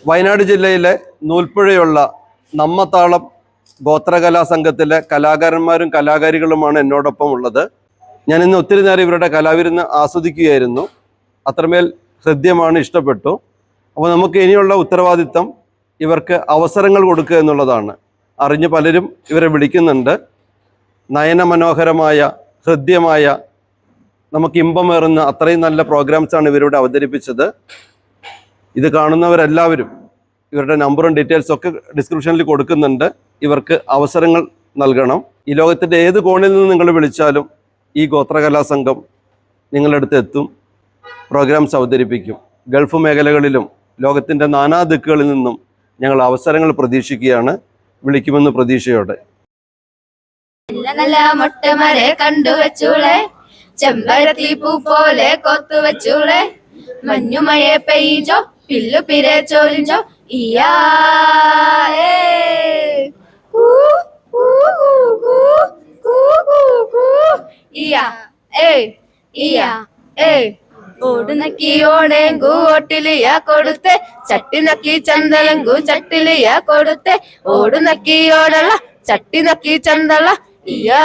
വയനാട് ജില്ലയിലെ നൂൽപ്പുഴയുള്ള നമ്മത്താളം ഗോത്രകലാ സംഘത്തിലെ കലാകാരന്മാരും കലാകാരികളുമാണ് എന്നോടൊപ്പം ഉള്ളത്. ഞാൻ ഇന്ന് ഒത്തിരി നേരം ഇവരുടെ കലാവിരുന്ന് ആസ്വദിക്കുകയായിരുന്നു. അത്രമേൽ ഹൃദ്യമാണ്, ഇഷ്ടപ്പെട്ടു. അപ്പോൾ നമുക്ക് ഇനിയുള്ള ഉത്തരവാദിത്തം ഇവർക്ക് അവസരങ്ങൾ കൊടുക്കുക എന്നുള്ളതാണ്. അറിഞ്ഞ് പലരും ഇവരെ വിളിക്കുന്നുണ്ട്. നയനമനോഹരമായ, ഹൃദ്യമായ, നമുക്ക് ഇമ്പമേറുന്ന അത്രയും നല്ല പ്രോഗ്രാംസാണ് ഇവരിവിടെ അവതരിപ്പിച്ചത്. ഇത് കാണുന്നവരെല്ലാവരും ഇവരുടെ നമ്പറും ഡീറ്റെയിൽസും ഒക്കെ ഡിസ്ക്രിപ്ഷനിൽ കൊടുക്കുന്നുണ്ട്. ഇവർക്ക് അവസരങ്ങൾ നൽകണം. ഈ ലോകത്തിൻ്റെ ഏത് കോണിൽ നിന്ന് നിങ്ങൾ വിളിച്ചാലും ഈ ഗോത്രകലാ സംഘം നിങ്ങളുടെ അടുത്ത് എത്തും, പ്രോഗ്രാംസ് അവതരിപ്പിക്കും. ഗൾഫ് മേഖലകളിലും ലോകത്തിൻ്റെ നാനാ ദിക്കുകളിൽ നിന്നും ഞങ്ങൾ അവസരങ്ങൾ പ്രതീക്ഷിക്കുകയാണ്. വിളിക്കുമെന്ന് പ്രതീക്ഷയോടെ. നല്ല മൊട്ടമരെ കണ്ടുവച്ചൂളെ, ചെമ്പരത്തി പൂ പോലെ കൊത്തുവച്ചൂളെ, മഞ്ഞുമയെ പെയ്ജോ പില്ലു പിരെ ചോലിഞ്ചോ ഇയാ ഓട് നക്കി ഓണേങ്കു ഓട്ടിലിയ കൊടുത്തെ, ചട്ടി നക്കി ചന്തലങ്കു ചട്ടിലിയ കൊടുത്തെ, ഓട് നക്കി ഓടല ചട്ടി നക്കി ചന്തള ഇയാ